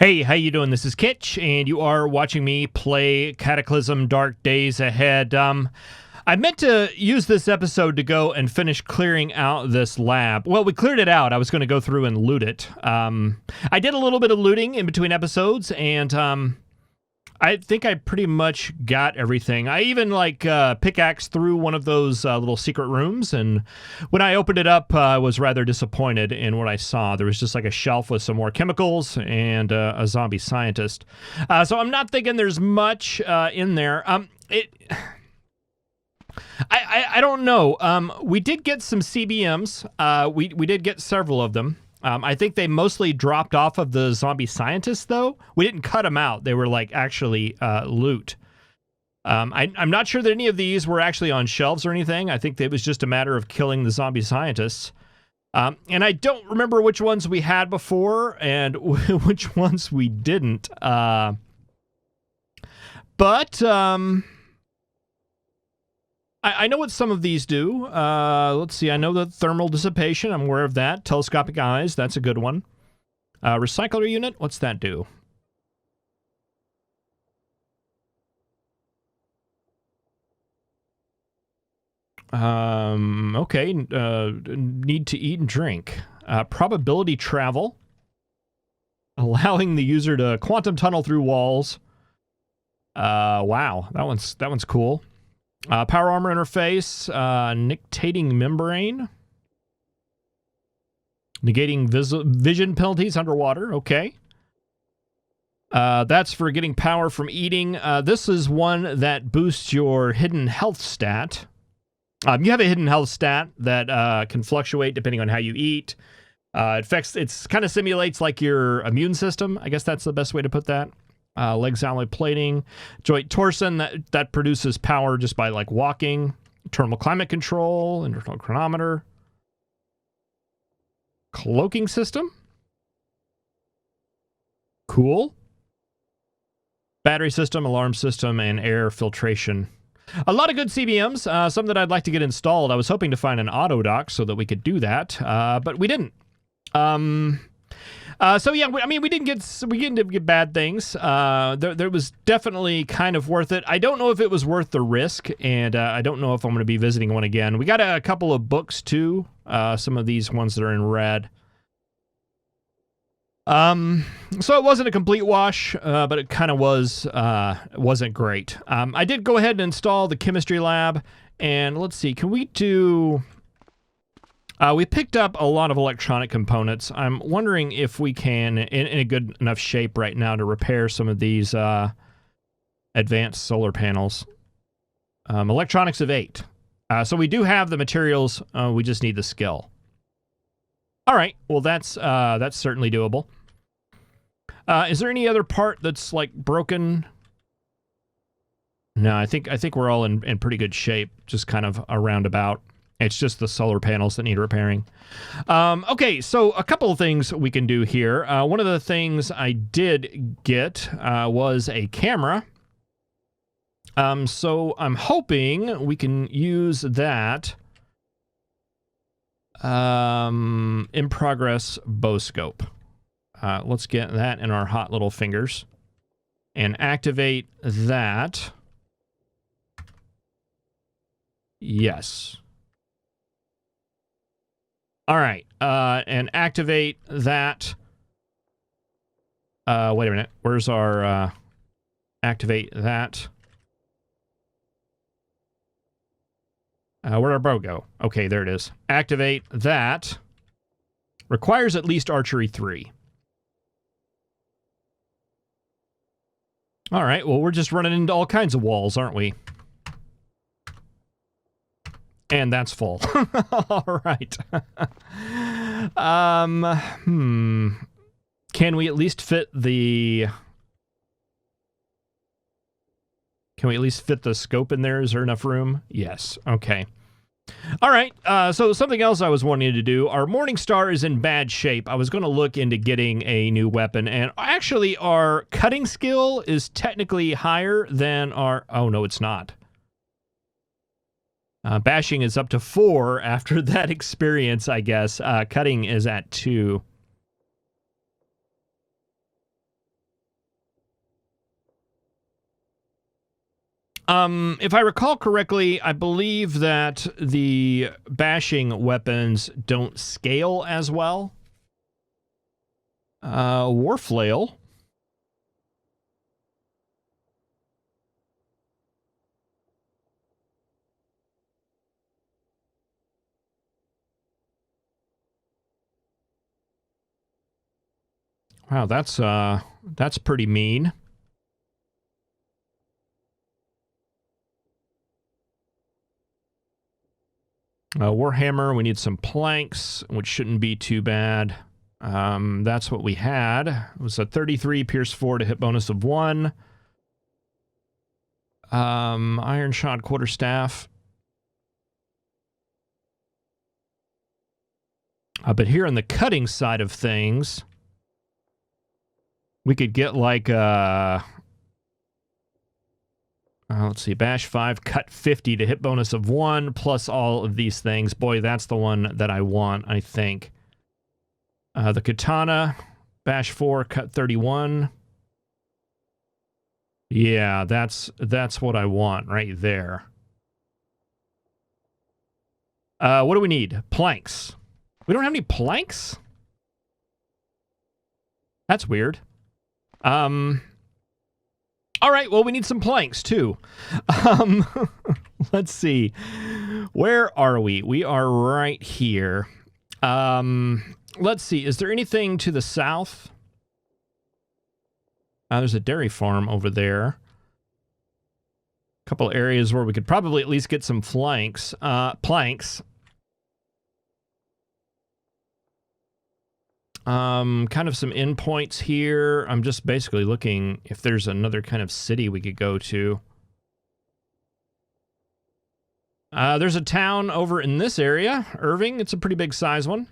Hey, how you doing? This is Kitch, and you are watching me play Cataclysm Dark Days Ahead. I meant to use this episode to go and finish clearing out this lab. Well, we cleared it out. I was going to go through and loot it. I did a little bit of looting in between episodes, and I think I pretty much got everything. I even pickaxed through one of those little secret rooms, and when I opened it up, I was rather disappointed in what I saw. There was just like a shelf with some more chemicals and a zombie scientist. So I'm not thinking there's much in there. I don't know. We did get some CBMs. We did get several of them. I think they mostly dropped off of the zombie scientists, though. We didn't cut them out. They were actually loot. I'm not sure that any of these were actually on shelves or anything. I think it was just a matter of killing the zombie scientists. And I don't remember which ones we had before and which ones we didn't. But I know what some of these do. Let's see. I know the thermal dissipation. I'm aware of that. Telescopic eyes. That's a good one. Recycler unit. What's that do? Okay. Need to eat and drink. Probability travel. Allowing the user to quantum tunnel through walls. Wow. That one's cool. Power armor interface, nictating membrane, negating vision penalties underwater. Okay. That's for getting power from eating. This is one that boosts your hidden health stat. You have a hidden health stat that can fluctuate depending on how you eat. It kind of simulates like your immune system. I guess that's the best way to put that. Legs alloy plating, joint torsion that produces power just by walking, thermal climate control, internal chronometer, cloaking system, cool, battery system, alarm system, and air filtration. A lot of good CBMs, some that I'd like to get installed. I was hoping to find an auto dock so that we could do that, but we didn't. So yeah, we didn't get bad things. There was definitely kind of worth it. I don't know if it was worth the risk, and I don't know if I'm going to be visiting one again. We got a couple of books too. Some of these ones that are in red. So it wasn't a complete wash, but it kind of wasn't great. I did go ahead and install the chemistry lab, and let's see, can we do? We picked up a lot of electronic components. I'm wondering if we can, in a good enough shape right now, to repair some of these advanced solar panels. Electronics of 8. So we do have the materials. We just need the skill. All right. Well, that's certainly doable. Is there any other part that's broken? No, I think we're all in pretty good shape. Just kind of a roundabout. It's just the solar panels that need repairing. Okay, so a couple of things we can do here. One of the things I did get was a camera. So I'm hoping we can use that in progress bow scope. Let's get that in our hot little fingers and activate that. Yes. All right, and activate that. Wait a minute. Where's our activate that? Where'd our bow go? Okay, there it is. Activate that. Requires at least archery 3. All right, well, we're just running into all kinds of walls, aren't we? And that's full. All right. Can we at least fit the... Can we at least fit the scope in there? Is there enough room? Yes. Okay. All right. So something else I was wanting to do. Our Morning Star is in bad shape. I was going to look into getting a new weapon. And actually, our cutting skill is technically higher than our... Oh, no, it's not. Bashing is up to 4 after that experience, I guess. Cutting is at 2. If I recall correctly, I believe that the bashing weapons don't scale as well. Warflail. Wow, that's pretty mean. Warhammer, we need some planks, which shouldn't be too bad. That's what we had. It was a 33, Pierce 4 to hit bonus of 1. Iron Shot Quarterstaff. But here on the cutting side of things, we could get like let's see, bash 5, cut 50 to hit bonus of 1, plus all of these things. Boy, that's the one that I want, I think. The katana, bash 4, cut 31. Yeah, that's what I want right there. What do we need? Planks. We don't have any planks? That's weird. All right, well, we need some planks, too. Let's see. Where are we? We are right here. Let's see. Is there anything to the south? There's a dairy farm over there. A couple areas where we could probably at least get some planks. Kind of some endpoints here. I'm just basically looking if there's another kind of city we could go to. There's a town over in this area, Irving. It's a pretty big size one.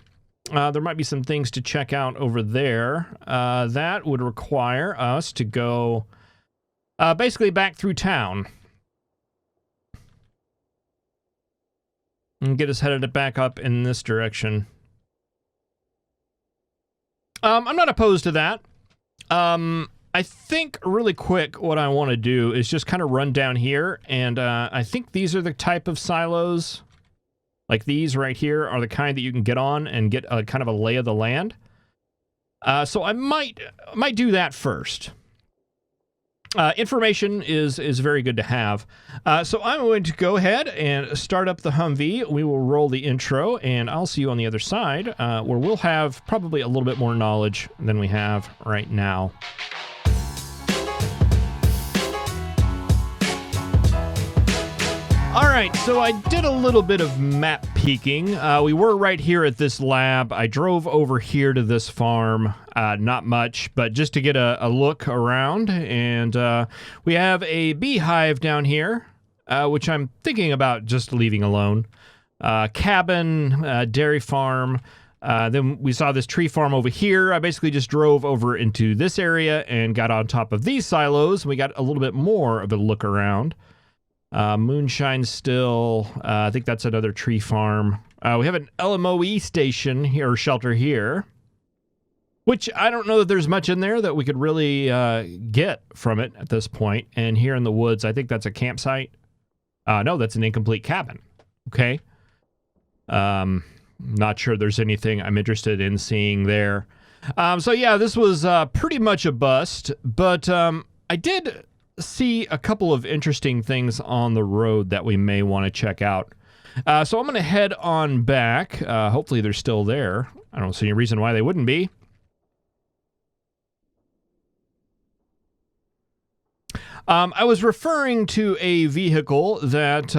There might be some things to check out over there. That would require us to go basically back through town. And get us headed back up in this direction. I'm not opposed to that. I think really quick what I want to do is just kind of run down here, and I think these are the type of silos, like these right here, are the kind that you can get on and get a kind of a lay of the land. So I might do that first. Information is very good to have. So I'm going to go ahead and start up the Humvee. We will roll the intro, and I'll see you on the other side, where we'll have probably a little bit more knowledge than we have right now. All right, so I did a little bit of map peeking. We were right here at this lab. I drove over here to this farm, not much, but just to get a look around. And we have a beehive down here, which I'm thinking about just leaving alone. Cabin, dairy farm. Then we saw this tree farm over here. I basically just drove over into this area and got on top of these silos. We got a little bit more of a look around. Moonshine still. I think that's another tree farm. We have an LMOE station here, or shelter here, which I don't know that there's much in there that we could really get from it at this point. And here in the woods, I think that's a campsite. No, that's an incomplete cabin. Okay. Not sure there's anything I'm interested in seeing there. So yeah, this was pretty much a bust, but I did see a couple of interesting things on the road that we may want to check out. So I'm going to head on back. Hopefully they're still there. I don't see any reason why they wouldn't be. I was referring to a vehicle that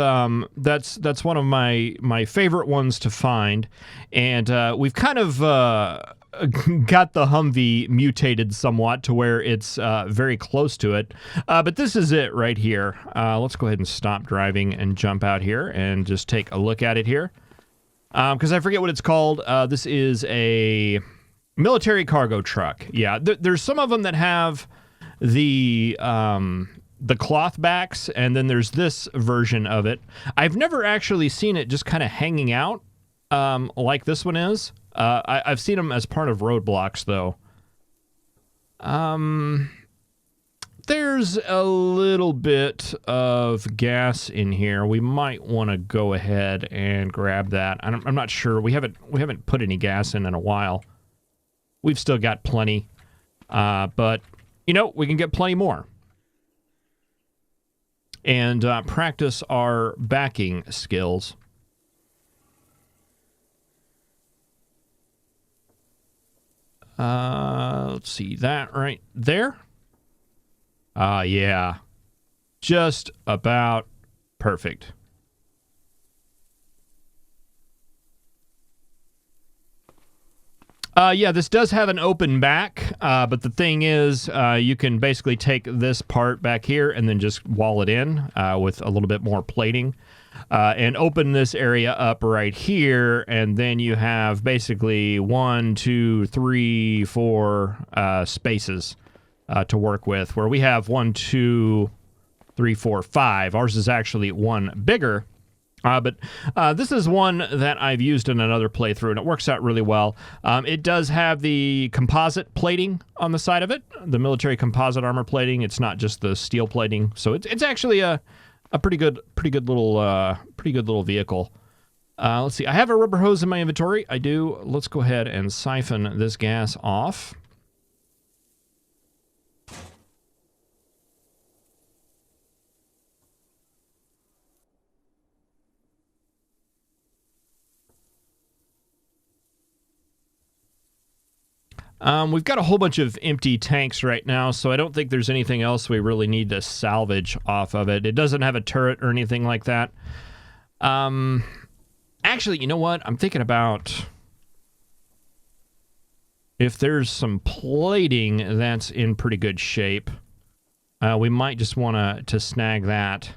that's one of my favorite ones to find, and we've kind of got the Humvee mutated somewhat to where it's very close to it. But this is it right here. Let's go ahead and stop driving and jump out here and just take a look at it here. Because I forget what it's called. This is a military cargo truck. Yeah, there's some of them that have the cloth backs, and then there's this version of it. I've never actually seen it just kind of hanging out like this one is. I've seen them as part of roadblocks, though. there's a little bit of gas in here. We might want to go ahead and grab that. I'm not sure. We haven't put any gas in a while. We've still got plenty, but you know, we can get plenty more. And practice our backing skills. Let's see, that right there. Yeah. Just about perfect. Yeah, this does have an open back, but the thing is, you can basically take this part back here and then just wall it in with a little bit more plating. And open this area up right here, and then you have basically 1, 2, 3, 4 spaces to work with, where we have 1, 2, 3, 4, 5. Ours is actually one bigger, but this is one that I've used in another playthrough, and it works out really well. It does have the composite plating on the side of it, the military composite armor plating. It's not just the steel plating, so it's actually a pretty good little vehicle. Let's see. I have a rubber hose in my inventory. I do. Let's go ahead and siphon this gas off. We've got a whole bunch of empty tanks right now, so I don't think there's anything else we really need to salvage off of it. It doesn't have a turret or anything like that. Actually, you know what? I'm thinking about if there's some plating that's in pretty good shape. We might just want to snag that.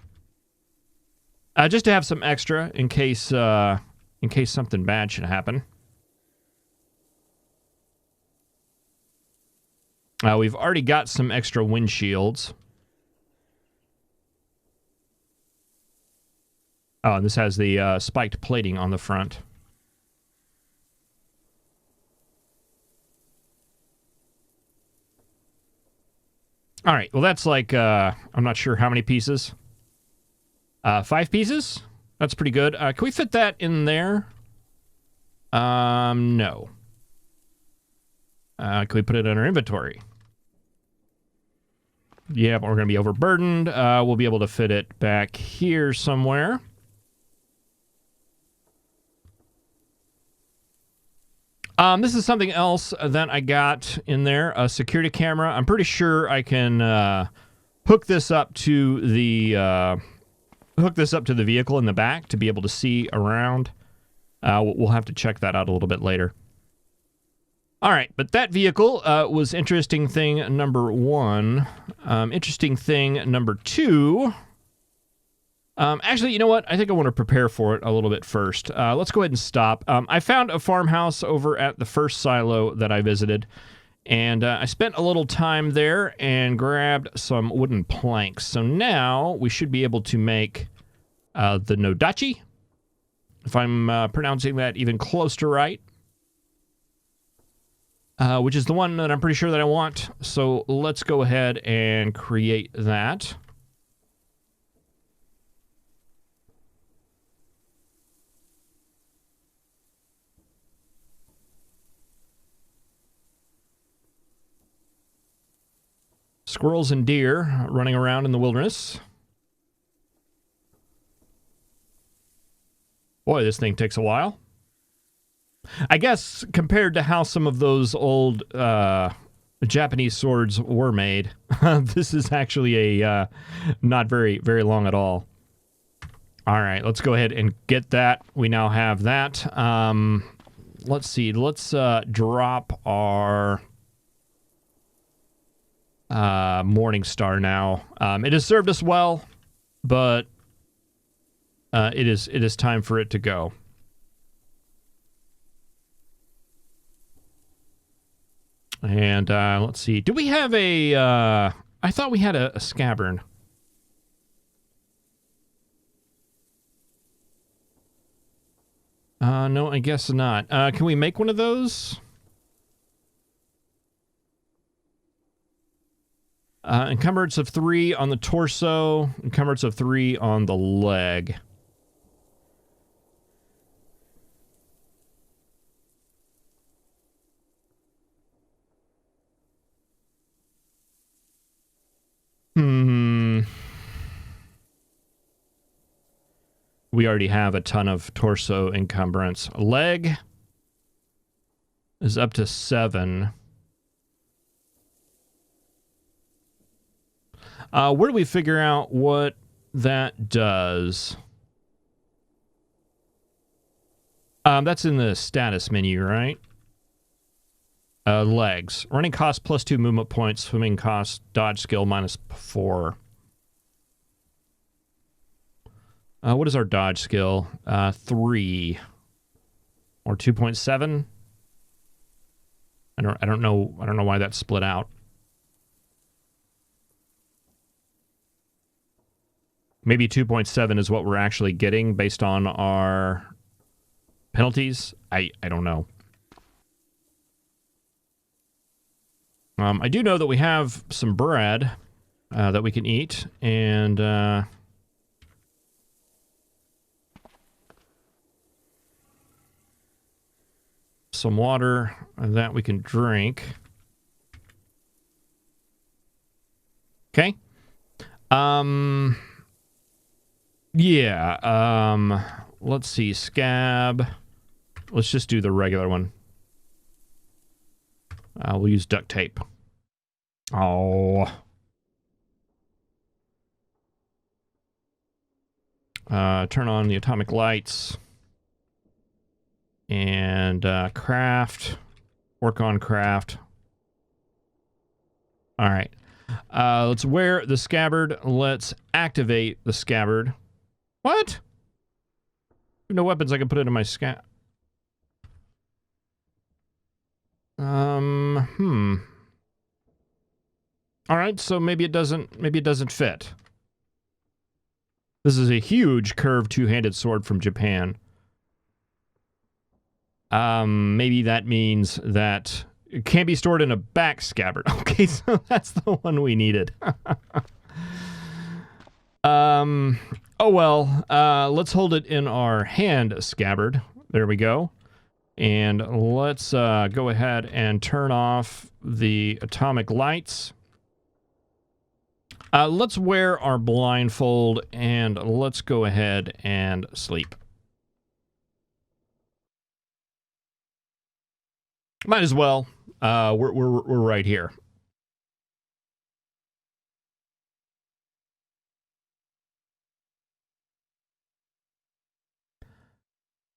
Just to have some extra in case something bad should happen. We've already got some extra windshields. Oh, and this has the spiked plating on the front. All right, well, that's like, I'm not sure how many pieces. 5 pieces? That's pretty good. Can we fit that in there? No. Can we put it in our inventory? Yeah, but we're going to be overburdened. We'll be able to fit it back here somewhere. This is something else that I got in there, a security camera. I'm pretty sure I can hook this up to the vehicle in the back to be able to see around. We'll have to check that out a little bit later. All right, but that vehicle was interesting thing number 1. Interesting thing number 2. Actually, you know what? I think I want to prepare for it a little bit first. Let's go ahead and stop. I found a farmhouse over at the first silo that I visited, and I spent a little time there and grabbed some wooden planks. So now we should be able to make the Nodachi, if I'm pronouncing that even close to right. Which is the one that I'm pretty sure that I want. So let's go ahead and create that. Squirrels and deer running around in the wilderness. Boy, this thing takes a while. I guess compared to how some of those old Japanese swords were made, this is actually a not very long at all. All right, let's go ahead and get that. We now have that. Let's see. Let's drop our Morning Star now. It has served us well, but it is time for it to go. And let's see. Do we have a... I thought we had a scabbard. No, I guess not. Can we make one of those? Encumbrance of 3 on the torso. Encumbrance of 3 on the leg. We already have a ton of torso encumbrance. Leg is up to 7. Where do we figure out what that does? That's in the status menu, right? Legs. Running cost +2 movement points. Swimming cost, dodge skill -4. What is our dodge skill? 3. Or 2.7? I don't know why that's split out. Maybe 2.7 is what we're actually getting based on our penalties. I don't know. I do know that we have some bread that we can eat, and some water that we can drink. Okay. Yeah. Let's see. Scab. Let's just do the regular one. We'll use duct tape. Oh. Turn on the atomic lights. And craft. Work on craft. All right. Let's wear the scabbard. Let's activate the scabbard. What? No weapons I can put into my scab. All right, so maybe it doesn't fit. This is a huge curved two-handed sword from Japan. Maybe that means that it can't be stored in a back scabbard. Okay, so that's the one we needed. Oh well, let's hold it in our hand scabbard. There we go. And let's go ahead and turn off the atomic lights. Let's wear our blindfold and let's go ahead and sleep. Might as well. We're right here.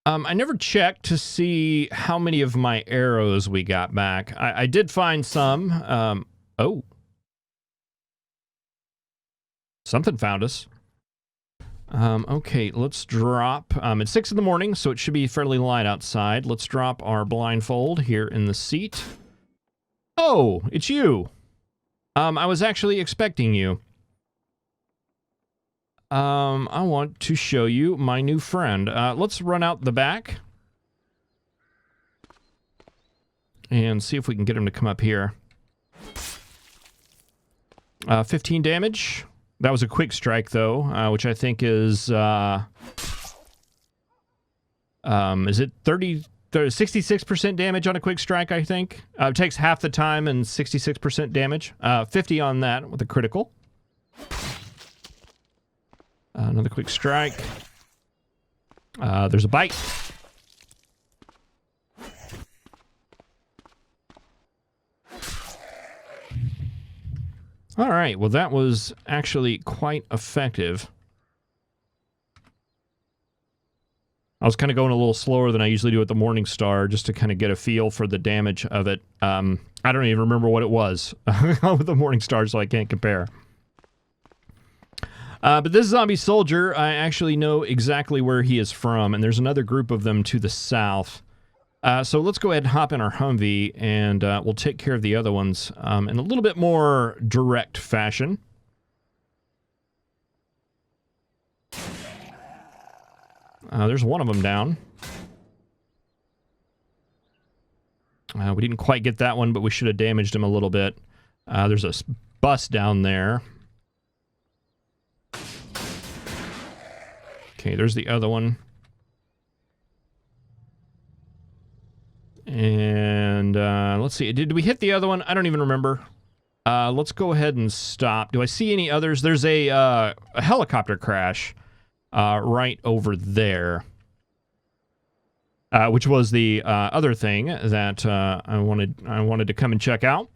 I never checked to see how many of my arrows we got back. I did find some. Oh. Something found us. Okay, let's drop. It's 6 in the morning, so it should be fairly light outside. Let's drop our blindfold here in the seat. Oh, it's you. I was actually expecting you. I want to show you my new friend. Let's run out the back. And see if we can get him to come up here. 15 damage. That was a quick strike, though, which I think is it 66% damage on a quick strike, I think? It takes half the time and 66% damage. 50 on that with a critical. Another quick strike. There's a bite. All right, well, that was actually quite effective. I was kind of going a little slower than I usually do at the Morning Star, just to kind of get a feel for the damage of it. I don't even remember what it was with the Morning Star, so I can't compare. But this zombie soldier, I actually know exactly where he is from, and there's another group of them to the south. So let's go ahead and hop in our Humvee, and we'll take care of the other ones in a little bit more direct fashion. There's one of them down. We didn't quite get that one, but we should have damaged him a little bit. There's a bus down there. Okay, there's the other one. And let's see. Did we hit the other one? I don't even remember. Let's go ahead and stop. Do I see any others? There's a helicopter crash right over there, which was the other thing that I wanted to come and check out.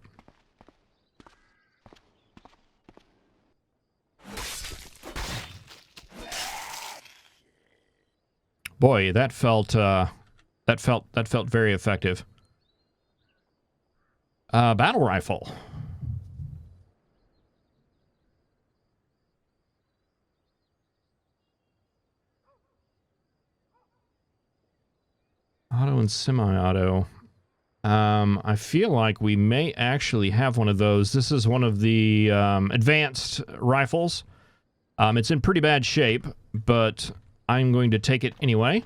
Boy, that felt very effective. Battle rifle. Auto and semi-auto. I feel like we may actually have one of those. This is one of the advanced rifles. It's in pretty bad shape, but I'm going to take it anyway.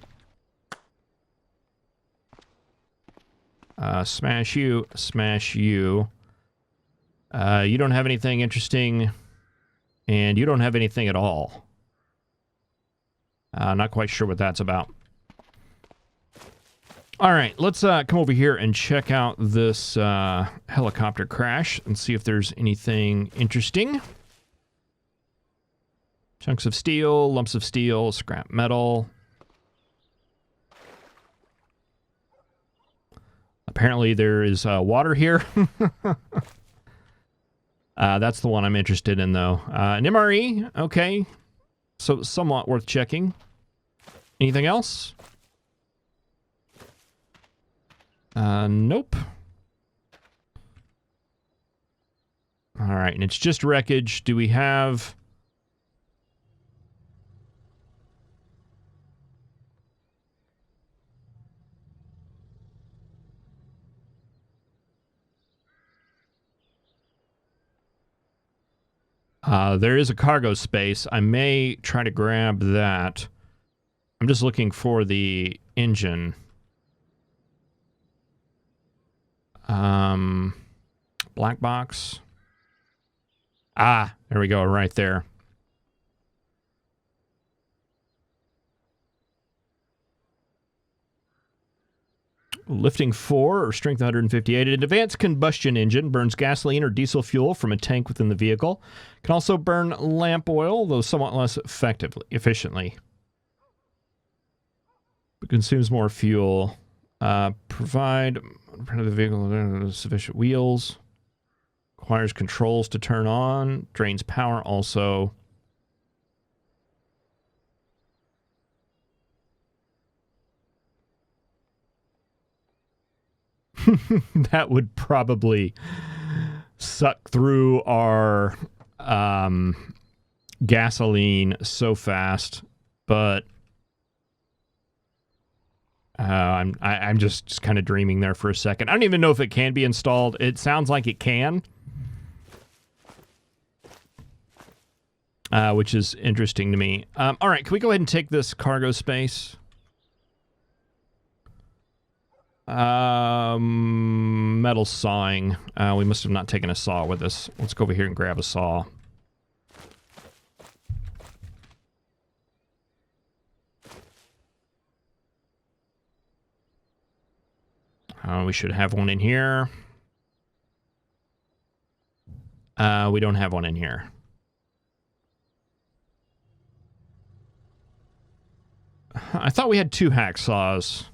Smash you, smash you. You don't have anything interesting, and you don't have anything at all. Not quite sure what that's about. All right, let's come over here and check out this helicopter crash and see if there's anything interesting. Chunks of steel, lumps of steel, scrap metal. Apparently there is water here. That's the one I'm interested in, though. An MRE, okay. So somewhat worth checking. Anything else? Nope. All right, and it's just wreckage. Do we have... there is a cargo space. I may try to grab that. I'm just looking for the engine. Black box. Ah, there we go, right there. Lifting 4 or strength 158. An advanced combustion engine burns gasoline or diesel fuel from a tank within the vehicle. Can also burn lamp oil, though somewhat less efficiently. But consumes more fuel. Provide the vehicle sufficient wheels. Requires controls to turn on. Drains power also. That would probably suck through our gasoline so fast, but I'm just kind of dreaming there for a second. I don't even know if it can be installed. It sounds like it can, which is interesting to me. All right, can we go ahead and take this cargo space? Metal sawing. We must have not taken a saw with us. Let's go over here and grab a saw. We should have one in here. We don't have one in here. I thought we had 2 hacksaws.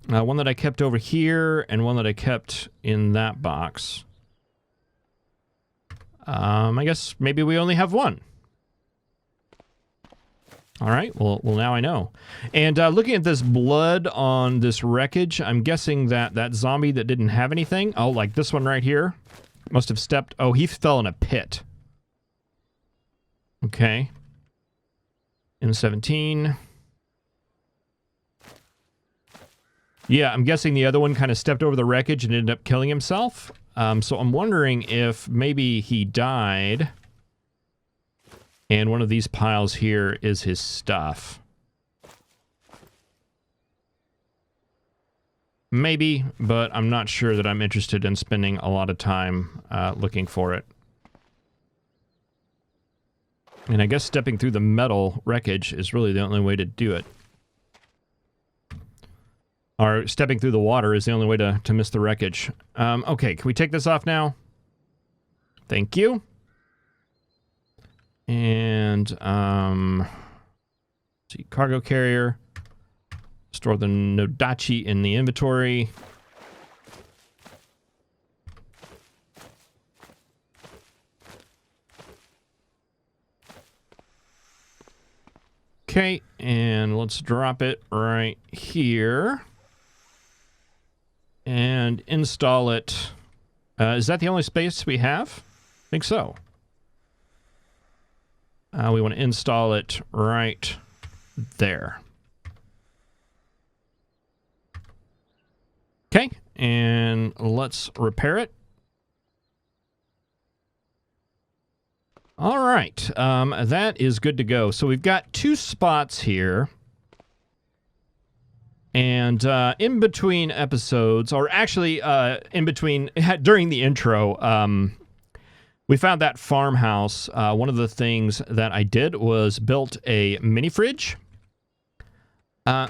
One that I kept over here, and one that I kept in that box. I guess maybe we only have one. All right, well now I know. And looking at this blood on this wreckage, I'm guessing that that zombie that didn't have anything, oh, like this one right here, must have stepped, oh, he fell in a pit. Okay. M17. Yeah, I'm guessing the other one kind of stepped over the wreckage and ended up killing himself. So I'm wondering if maybe he died and one of these piles here is his stuff. Maybe, but I'm not sure that I'm interested in spending a lot of time looking for it. And I guess stepping through the metal wreckage is really the only way to do it. Or stepping through the water is the only way to miss the wreckage. Okay, can we take this off now? Thank you. And, see, cargo carrier. Store the Nodachi in the inventory. Okay, and let's drop it right here. And install it. Is that the only space we have? I think so. We want to install it right there. Okay, and let's repair it. All right, that is good to go. So we've got 2 spots here. And in between episodes, or actually in between, during the intro, we found that farmhouse. One of the things that I did was built a mini fridge.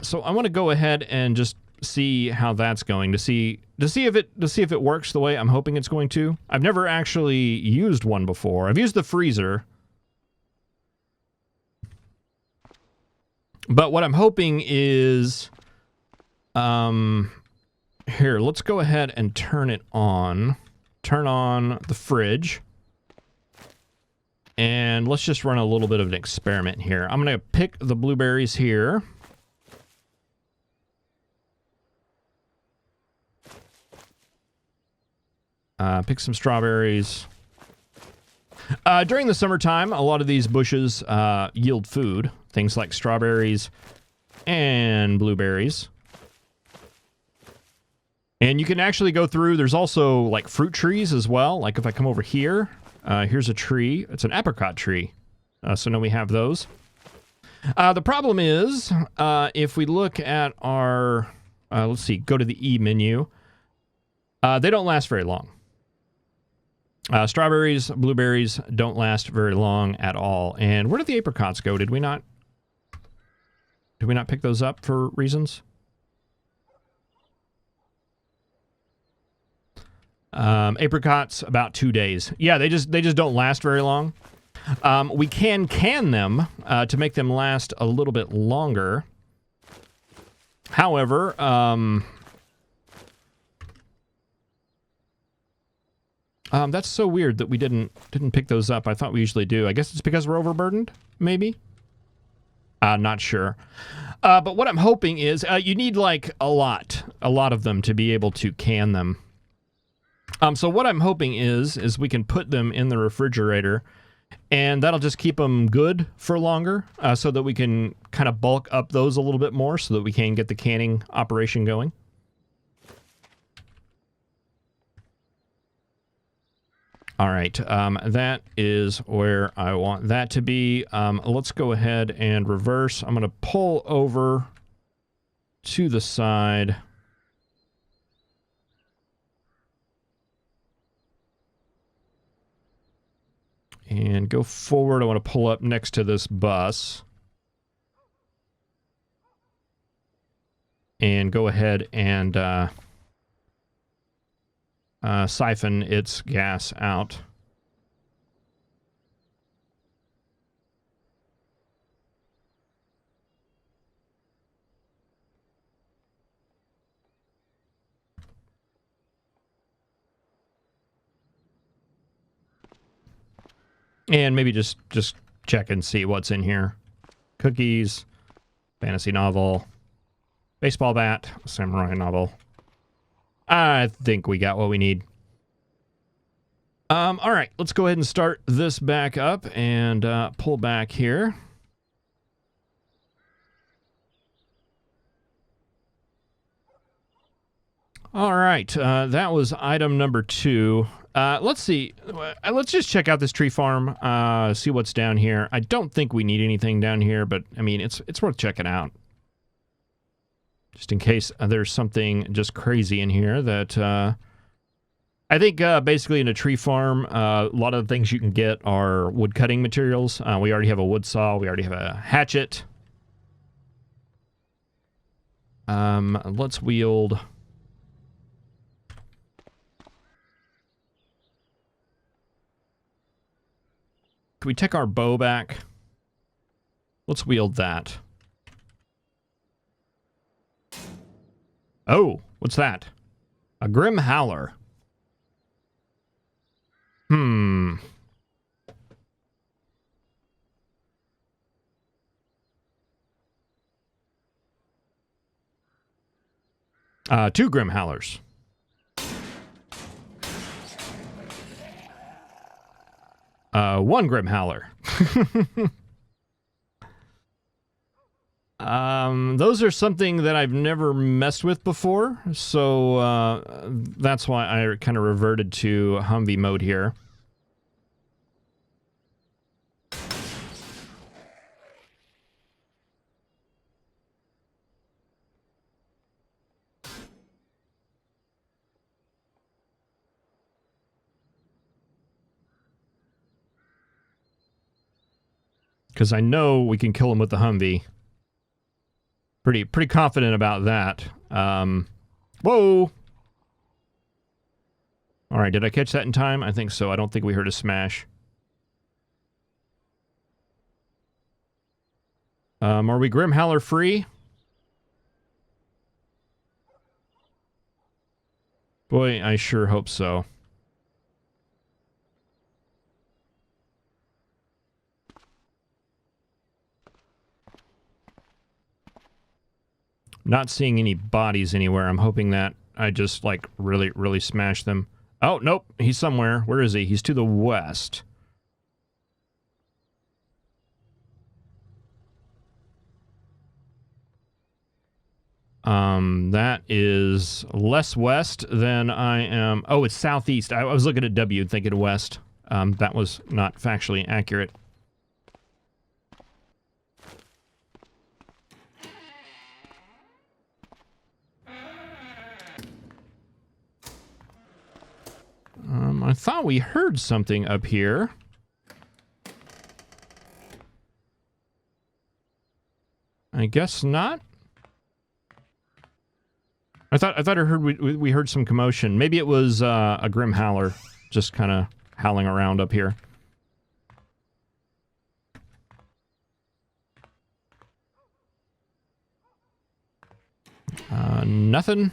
So I want to go ahead and just see how that's going to see if it works the way I'm hoping it's going to. I've never actually used one before. I've used the freezer. But what I'm hoping is here, let's go ahead and turn it on. Turn on the fridge. And let's just run a little bit of an experiment here. I'm going to pick the blueberries here. Pick some strawberries. During the summertime, a lot of these bushes yield food. Things like strawberries and blueberries. And you can actually go through, there's also like fruit trees as well. Like if I come over here, here's a tree. It's an apricot tree. So now we have those. The problem is, if we look at our, let's see, go to the E menu. They don't last very long. Strawberries, blueberries don't last very long at all. And where did the apricots go? Did we not pick those up for reasons? Apricots, about 2 days. Yeah, they just don't last very long. We can them to make them last a little bit longer. However, that's so weird that we didn't pick those up. I thought we usually do. I guess it's because we're overburdened, maybe? Not sure. But what I'm hoping is you need like a lot of them to be able to can them. So what I'm hoping is we can put them in the refrigerator, and that'll just keep them good for longer, so that we can kind of bulk up those a little bit more so that we can get the canning operation going. All right, that is where I want that to be. Let's go ahead and reverse. I'm going to pull over to the side. And go forward. I want to pull up next to this bus. And go ahead and siphon its gas out. And maybe just check and see what's in here. Cookies, fantasy novel, baseball bat, samurai novel. I think we got what we need. All right, let's go ahead and start this back up and pull back here. All right, that was item number 2. Let's see. Let's just check out this tree farm, see what's down here. I don't think we need anything down here, but I mean, it's worth checking out. just in case there's something just crazy in here that I think basically in a tree farm, a lot of the things you can get are wood cutting materials. We already have a wood saw. We already have a hatchet. Let's wield. Can we take our bow back? Let's wield that. Oh, what's that? A Grim Howler. Two Grim Howlers. One Grim Howler. Those are something that I've never messed with before, so that's why I kind of reverted to Humvee mode here. Because I know we can kill him with the Humvee. Pretty confident about that. Whoa! Alright, did I catch that in time? I think so. I don't think we heard a smash. Are we Grim Howler free? Boy, I sure hope so. Not seeing any bodies anywhere. I'm hoping that I just, like, really smash them. Oh, nope. He's somewhere. Where is he? He's to the west. That is less west than I am. Oh, it's southeast. I was looking at W thinking west. That was not factually accurate. I thought we heard something up here. I guess not. I thought I heard we heard some commotion. Maybe it was a Grim Howler just kind of howling around up here. Nothing.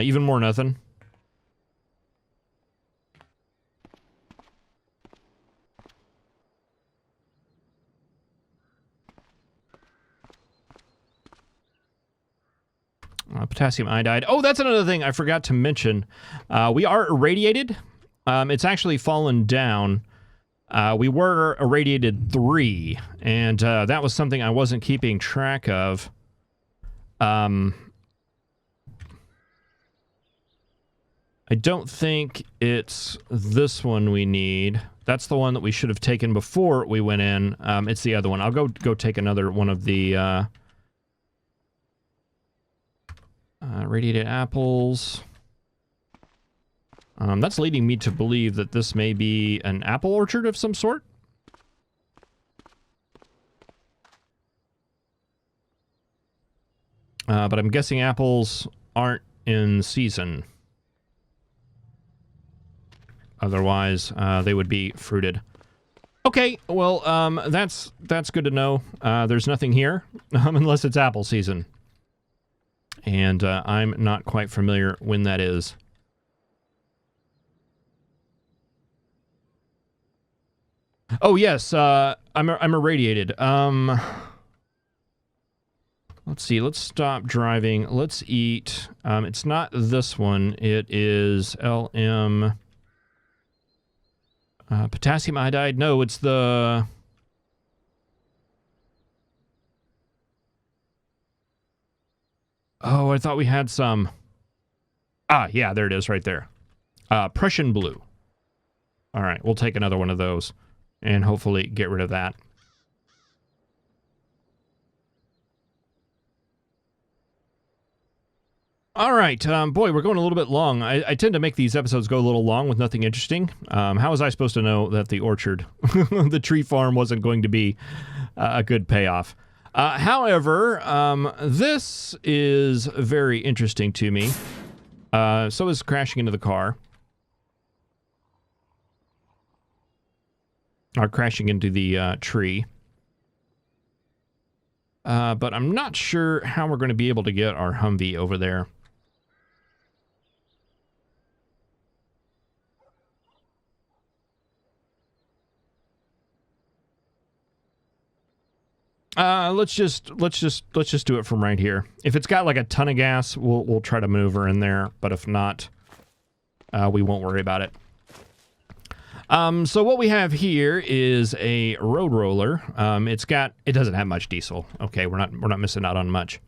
Even more nothing. Potassium iodide. Oh, that's another thing I forgot to mention. We are irradiated. It's actually fallen down. We were irradiated 3, and that was something I wasn't keeping track of. I don't think it's this one we need. That's the one that we should have taken before we went in. It's the other one. I'll go take another one of the radiated apples. That's leading me to believe that this may be an apple orchard of some sort. But I'm guessing apples aren't in season. Otherwise, they would be fruited. Okay, well, that's good to know. There's nothing here, unless it's apple season. And I'm not quite familiar when that is. Oh, yes, I'm irradiated. Let's see, let's stop driving. Let's eat. It's not this one. It is LM... potassium iodide? No, it's the... Oh, I thought we had some. Ah, yeah, there it is right there. Prussian blue. All right, we'll take another one of those and hopefully get rid of that. All right, boy, we're going a little bit long. I tend to make these episodes go a little long with nothing interesting. How was I supposed to know that the orchard, the tree farm, wasn't going to be a good payoff? However, this is very interesting to me. So is crashing into the car. Or crashing into the tree. But I'm not sure how we're going to be able to get our Humvee over there. Let's just do it from right here. If it's got like a ton of gas, we'll try to move her in there. But if not, we won't worry about it. So what we have here is a road roller. It doesn't have much diesel. Okay, we're not missing out on much.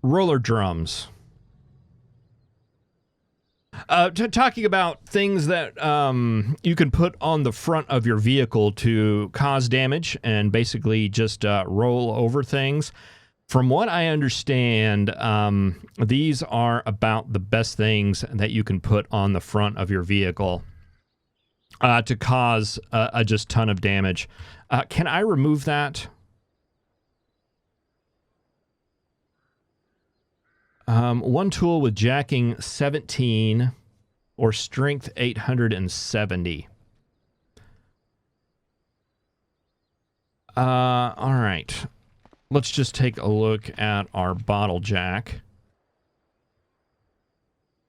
Roller drums. Talking about things that you can put on the front of your vehicle to cause damage and basically just roll over things. From what I understand, these are about the best things that you can put on the front of your vehicle to cause a just ton of damage. Can I remove that? One tool with jacking 17 or strength 870. All right. Let's just take a look at our bottle jack.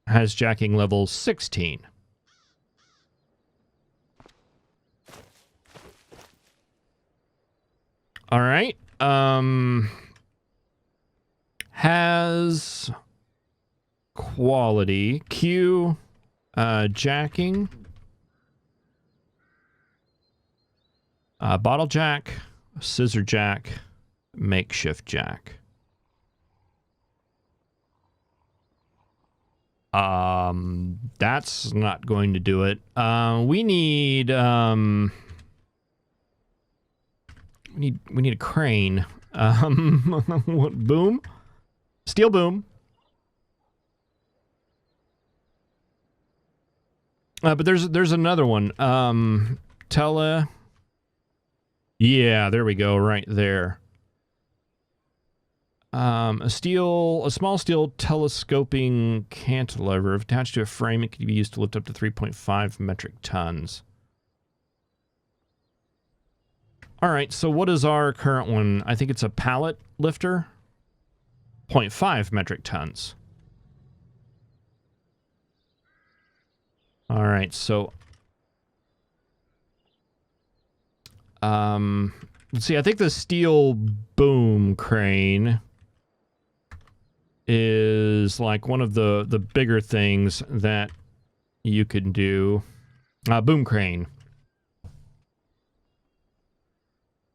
Has jacking level 16. All right. Has quality Q jacking. Bottle jack, scissor jack, makeshift jack. That's not going to do it. We need a crane. What, boom? Steel boom. But there's another one. Yeah, there we go, right there. A small steel telescoping cantilever attached to a frame. It can be used to lift up to 3.5 metric tons. All right, so what is our current one? I think it's a pallet lifter. 0.5 metric tons. All right, so let's see. I think the steel boom crane is like one of the bigger things that you can do. Boom crane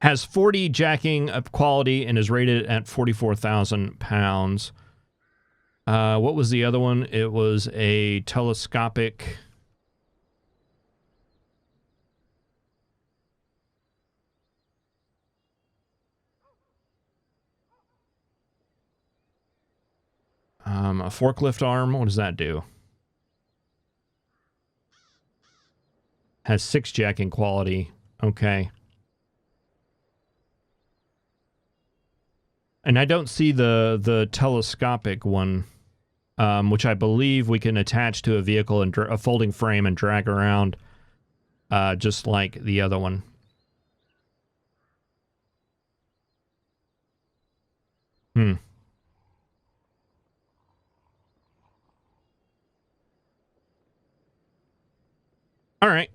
has 40 jacking of quality and is rated at 44,000 pounds. What was the other one? It was a telescopic. A forklift arm. What does that do? Has 6 jacking quality. Okay. And I don't see the telescopic one, which I believe we can attach to a vehicle and a folding frame and drag around, just like the other one. All right.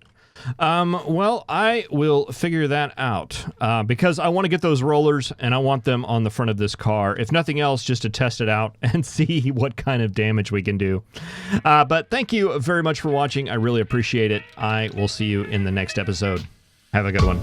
Well, I will figure that out because I want to get those rollers and I want them on the front of this car. If nothing else, just to test it out and see what kind of damage we can do. But thank you very much for watching. I really appreciate it. I will see you in the next episode. Have a good one.